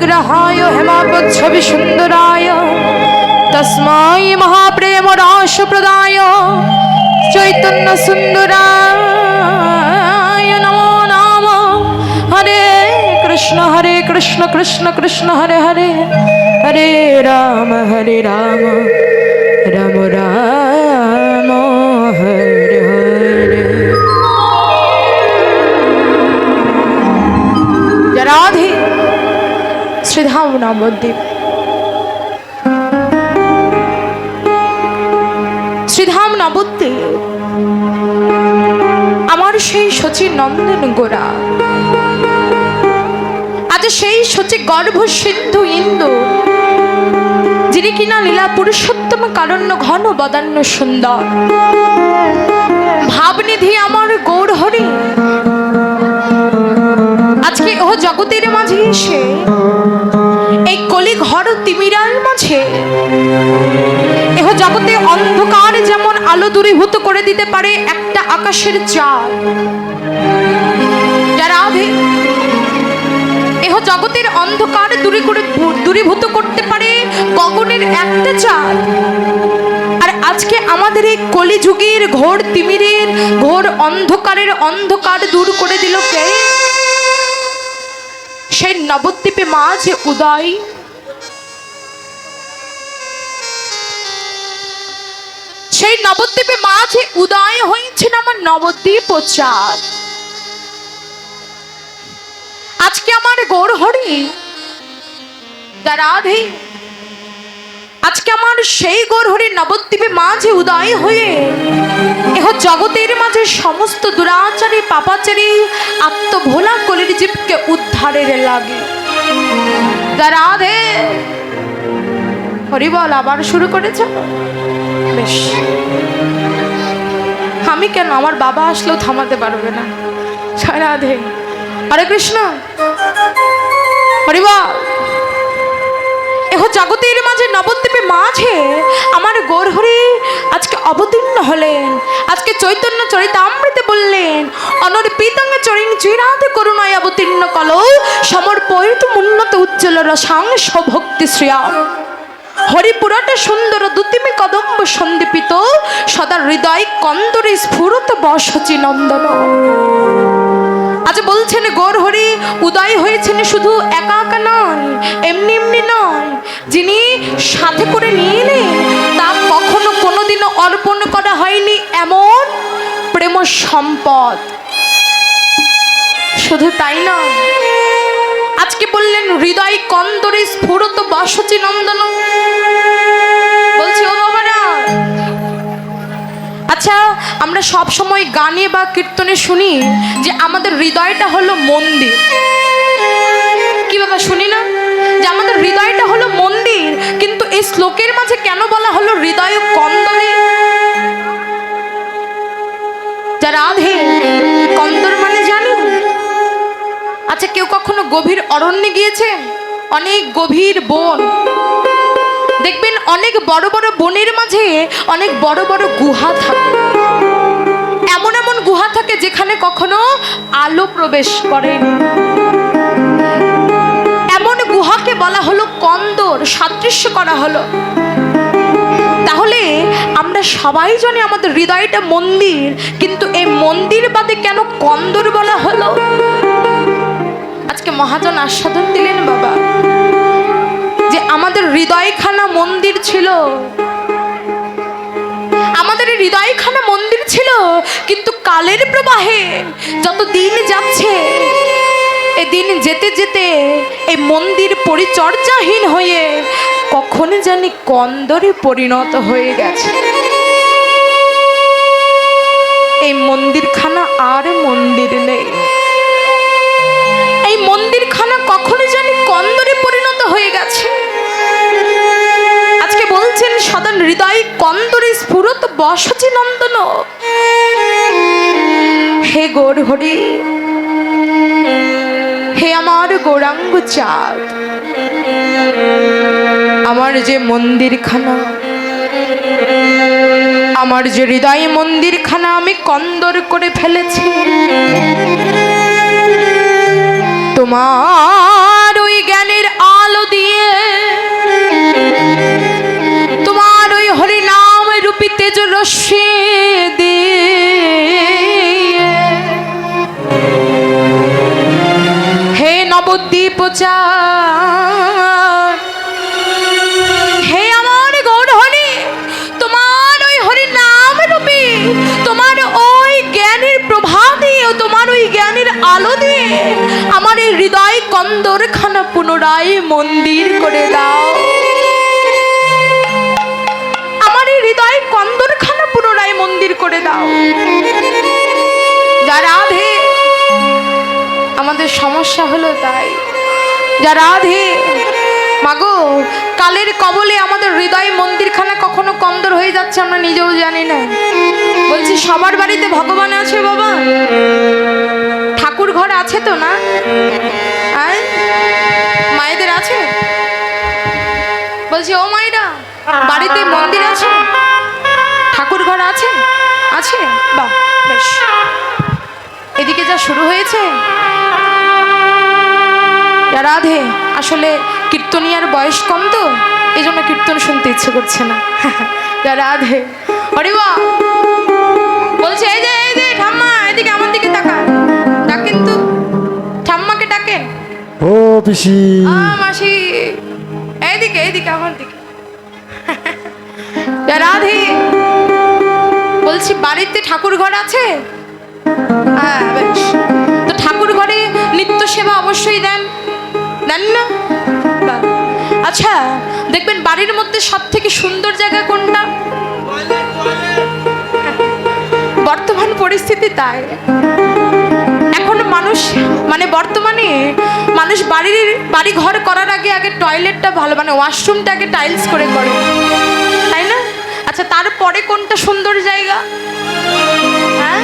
विग्रहाय हेमापच्छवि सुंदराय तस्मै महाप्रेम रास प्रदाय चैतन्य सुंदराय नमो नमः। हरे कृष्ण कृष्ण कृष्ण हरे हरे, हरे राम राम राम हरे हरे। राधे श्रीधाम नवद्वीप, শ্রীধাম নবদ্বীপ আমার সেই শচী নন্দন গোরা। আজ সেই শচী গর্ভ সিন্ধু ইন্দু, যিনি কিনা লীলা পুরুষোত্তম কারণ্য ঘন বদান্য সুন্দর ভাবনিধি আমার গৌর হরি। আজকে ও জগতের মাঝে এসে এই কলি ঘর তিমিরার মাঝে এহ জগতে অন্ধকার যেমন আলো দূরীভূত করে দিতে পারে একটা আকাশের চাঁদ, যারা এহ জগতের অন্ধকার দূরীভূত করতে পারে গগনের একটা চাঁদ। আর আজকে আমাদের এই কলিযুগের ঘোর তিমিরের ঘোর অন্ধকারের অন্ধকার দূর করে দিল কে? সেই নবদ্বীপে মা যে উদয়, সেই নবদ্বীপে মা যে উদয় হয়েছেন আমার নবদ্বীপ ও চাঁদ। আজকে আমার গৌর হরি রাধে, আজকে আমার সেই গৌর হরি নবদ্বীপে মা যে উদয় হয়ে এহ জগতের মাঝে সমস্ত দুরাচারী পাপাচারী আত্মভোলা কলির জীবকে উদ্ধারের লাগে। রাধে হরি বল আবার শুরু করেছে। বেশ, আমি কেন, আমার বাবা আসলেও থামাতে পারবে না। রাধে হরে কৃষ্ণ হরি বল। এহ জগতের মাঝে নবদ্বীপে মাঝে আমার গৌর হরি আজকে অবতীর্ণ হলেন। আজকে চৈতন্য চরিতামৃতে বললেন, অনর্পিতাঙ্গ চরিণ চিরাতে করুণায় অবতীর্ণ কলৌ সমর্পয়িত উন্নত উজ্জ্বল রসাং সভক্তি শ্রিয়াম হরিপুরাটা সুন্দর দুতিমি কদম্ব সন্দীপিত সদা হৃদয় কন্দরে স্ফুরত বসচি নন্দন। আজ বলছেন গৌর হরি উদয় হয়েছেন শুধু একা একা নয়, এমনি এমনি নয়, যিনি সাথে করে নিয়ে এলেন তা কখনো কোনোদিনও অর্পণ করা হয়নি এমন প্রেম সম্পদ। শুধু তাই না, আজকে বললেন হৃদয় কন্দরে স্ফুরত বসচি নন্দন। বলছি ও বাবারা, আচ্ছা আমরা সব সময় গানে বা কীর্তনে শুনি যে আমাদের হৃদয়টা হলো মন্দির। কি বাবা শুনি না যে আমাদের হৃদয়টা হলো মন্দির, কিন্তু এই শ্লোকের মাঝে কেন বলা হলো হৃদয় কন্দরে? যারা রাধে কন্দর মানে জানি। আচ্ছা কেউ কখনো গভীর অরণ্যে গিয়েছে? অনেক গভীর বন, দেখবেন অনেক বড় বড় বনের মাঝে অনেক বড় বড় গুহা থাকে। এমন এমন গুহা থাকে যেখানে কখনো আলো প্রবেশ করে। এমন গুহাকে বলা হলো কন্দর, সাদৃশ্য করা হলো। তাহলে আমরা সবাই জানি আমাদের হৃদয়টা মন্দির, কিন্তু এই মন্দির বাদে কেন কন্দর বলা হলো? আজকে মহাজন আস্বাদন দিলেন বাবা যে আমাদের হৃদয়খানা মন্দির ছিল, আমাদের হৃদয়খানা মন্দির ছিল, কিন্তু কালের প্রবাহে যত দিন যাচ্ছে এই দিন যেতে যেতে এই মন্দির পরিচর্যাহীন হয়ে কখনো জানি কন্দরে পরিণত হয়ে গেছে। এই মন্দিরখানা আর মন্দির নেই, এই মন্দিরখানা কখনো জানি কন্দরে পরিণত হয়ে গেছে। আজকে বলছেন সদা হৃদয় কন্দরে স্ফুরত বসচি নন্দন। হে গৌর হরি, হে আমার গৌরাঙ্গ চাঁদ, আমার যে মন্দিরখানা, আমার যে হৃদয় মন্দিরখানা আমি কন্দর করে ফেলেছি, তোমার ওই জ্ঞানের প্রচার। হে আমার গৌর হরি, তোমার ওই হরি নাম রূপে, তোমার ওই জ্ঞানের প্রভা দিয়ে, তোমার ওই জ্ঞানের আলো দিয়ে আমার এই হৃদয় কন্দরখানা পুনরায় মন্দির করে দাও। আমার এই হৃদয় কন্দরখানা পুনরায় মন্দির করে দাও। যা রাধে, আমাদের সমস্যা হলো তাই। যা রাধে মাগো, কালের কবলে আমাদের হৃদয় মন্দিরখানা কখনো কন্দর হয়ে যাচ্ছে, আমরা নিজেও জানি না। বলছি সবার বাড়িতে ভগবান আছে বাবা? ঠাকুর ঘর আছে তো না? আর মায়েদের আছে? বলছি ও মায়েরা, বাড়িতে মন্দির আছে, ঠাকুর ঘর আছে? আছে, বাহ বেশ। এদিকে যা শুরু হয়েছে, রাধে আসলে কীর্তনিয়ার বয়স কম তো, এই জন্য কীর্তন শুনতে ইচ্ছে করছে না। রাধে হরিবা বলছে এই যে ঠাম্মা, এদিকে আমার দিকে তাকান, ডাকেন তো, ঠাম্মাকে ডাকেন। ও পিসি, মাসি, এইদিকে আমার দিকে। রাধে বলছি বাড়িতে ঠাকুর ঘর আছে? হ্যাঁ বেশ। তো ঠাকুর ঘরে নিত্য সেবা অবশ্যই দেন না? আচ্ছা দেখবেন বাড়ির মধ্যে সব থেকে সুন্দর জায়গা কোনটা? বর্তমান পরিস্থিতি তাই। এখন মানুষ মানে বর্তমানে মানুষ বাড়ি ঘর করার আগে টয়লেটটা ভালো, মানে ওয়াশরুমটা আগে টাইলস করে, তাই না? আচ্ছা তারপরে কোনটা সুন্দর জায়গা? হ্যাঁ,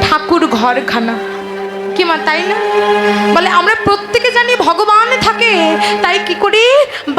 ঠাকুর ঘরখানা। কি মা, তাই না? বলে আমরা প্রত্যেকে জানি ভগবান থাকে, তাই কি করি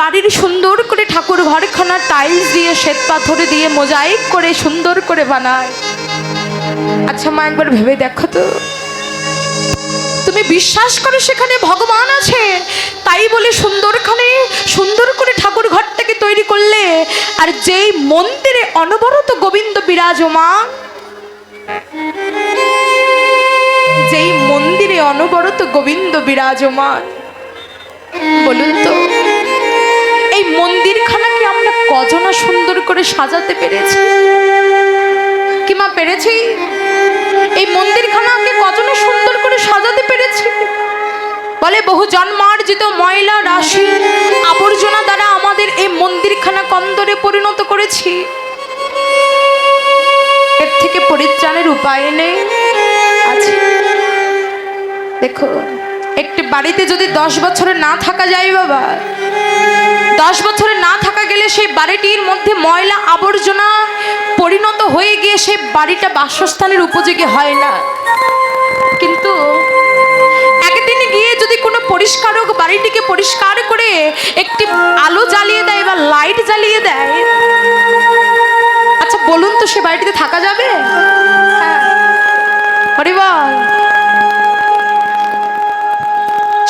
বাড়ির সুন্দর করে ঠাকুর ঘরখানা টাইলস দিয়ে, শ্বেত পাথরে দিয়ে, মোজাইক করে সুন্দর করে বানায়। আচ্ছা মা একবার ভেবে দেখো তো, তুমি বিশ্বাস করো সেখানে ভগবান আছে, তাই বলে সুন্দর করে ঠাকুর ঘরটাকে তৈরি করলে, আর যেই মন্দিরে অনবরত গোবিন্দ বিরাজমান, যেই মন্দিরে অনবরত গোবিন্দ বিরাজমান, বলুন তো এই মন্দিরখানাকে আমরা কজনা সুন্দর করে সাজাতে পেরেছি? কি মা পেরেছি? এই মন্দিরখানাকে কজনা সুন্দর করে সাজাতে পেরেছি? বলে বহু জন্মার্জিত ময়লা রাশি আবর্জনা দ্বারা আমাদের এই মন্দিরখানা কন্দরে পরিণত করেছি। এর থেকে পরিত্রাণের উপায় নেই? আছে। দেখো একটি বাড়িতে যদি 10 বছরে না থাকা যায় বাবা, 10 বছরে না থাকা গেলে সেই বাড়িটির মধ্যে ময়লা আবর্জনা পরিণত হয়ে গিয়ে সেই বাড়িটা বাসস্থানের উপযোগী হয় না। কিন্তু একদিন গিয়ে যদি কোনো পরিষ্কারক বাড়িটিকে পরিষ্কার করে একটি আলো জ্বালিয়ে দেয় বা লাইট জ্বালিয়ে দেয়, আচ্ছা বলুন তো সে বাড়িটিতে থাকা যাবে? হরিবল,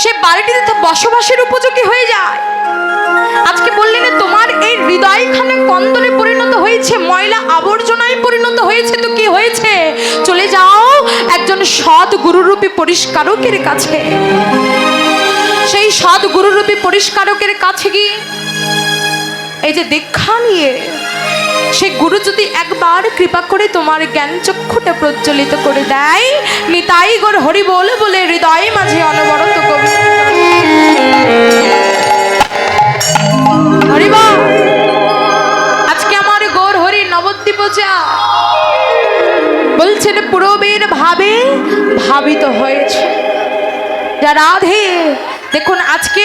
সে বাড়িটিতে বসবাসের উপযোগী হয়ে যায়। আজকে বললেন তোমার এই হৃদয়খানা কন্দরে পরিণত হয়েছে, ময়লা আবর্জনায় পরিণত হয়েছে, তো কি হয়েছে? চলে যাও একজন সৎ গুরুরূপী পরিষ্কারকের কাছে। সেই সৎ গুরুরূপী পরিষ্কারকের কাছে গিয়ে এই যে দীক্ষা নিয়ে, সে গুরু যদি একবার কৃপা করে তোমার জ্ঞান চক্ষুটা প্রজ্বলিত করে দেয়, নিতাই গৌর হরি বলে বলে হৃদয় মাঝে অনবরত গোবিন্দ হরিবা। আজকে আমার গৌর হরি নবদ্বীপ যা বলছেন পূরবের ভাবে ভাবিত হয়েছে। যা রাধে দেখুন আজকে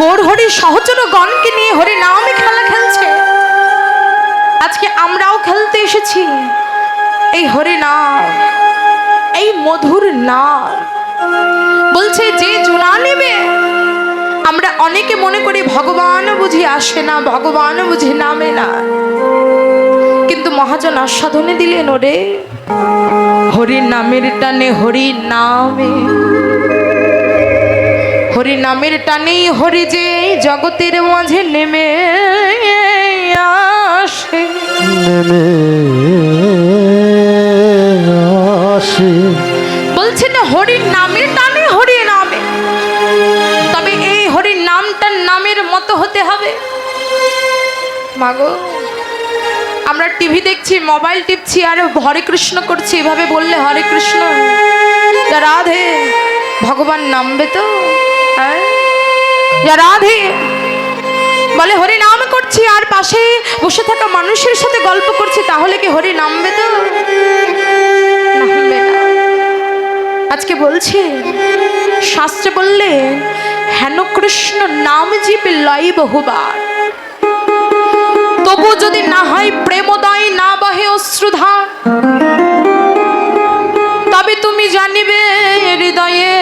গৌর হরি সহচর গণকে নিয়ে হরি নামে খেলা খেলছে। আজকে আমরাও খেলতে এসেছি এই হরি নাম, এই মধুর নাম। বলছে যে জোড়া নেবে, আমরা অনেকে মনে করি ভগবান বুঝি আসে না, ভগবান বুঝি নামে না, কিন্তু মহাজন আস্বাদনে দিলেন ওরে হরি নামের টানে, হরি নামে, হরি নামের টানেই হরি যে জগতের মাঝে নেমে আসে, বলছে না হরি নামের টানে, হরি নামে। তবে হতে হবে। মাগো, আমরা টিভি দেখছি, মোবাইল টিপছি আর হরে কৃষ্ণ করছি, এভাবে বললে হরে কৃষ্ণ যা রাধে ভগবান নামবে তো? হ্যাঁ, যা রাধে বলে হরি নাম করছি আর পাশে বসে থাকা মানুষের সাথে গল্প করছি, তাহলে কি হরি নামবে তো? নামবে না। আজকে বলছে শাস্ত্রে বললে হেন কৃষ্ণ নাম জীবে লয় বহুবার, তবু যদি না হয় প্রেমোদয়, না বহে অশ্রুধার, তবে তুমি জানিবে হৃদয়ে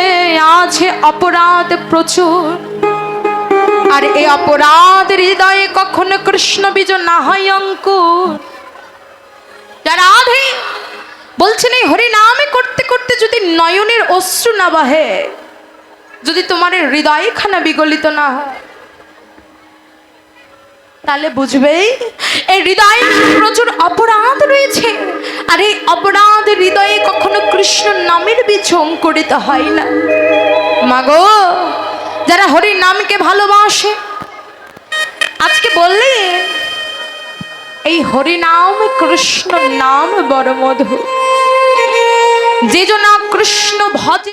আছে অপরাধ প্রচুর। আর এই অপরাধ হৃদয়ে কখনো কৃষ্ণ বীজ না হয় অঙ্কুর। যারা রাধে বলছেন এই হরি নামে করতে করতে যদি নয়নের অশ্রু না বহে, যদি তোমার হৃদয় খানা বিগলিত না হয়, তাহলে বুঝবেই এই হৃদয়ে প্রচুর অপরাধ রয়েছে। আর এই অপরাধ হৃদয়ে কখনো কৃষ্ণ নামের বীজ অঙ্কুরিত হয় না। মাগো, যারা হরি নামকে ভালোবাসে, আজকে বললে এই হরি নাম কৃষ্ণ নাম বড় মধু, যে জনা কৃষ্ণ ভজে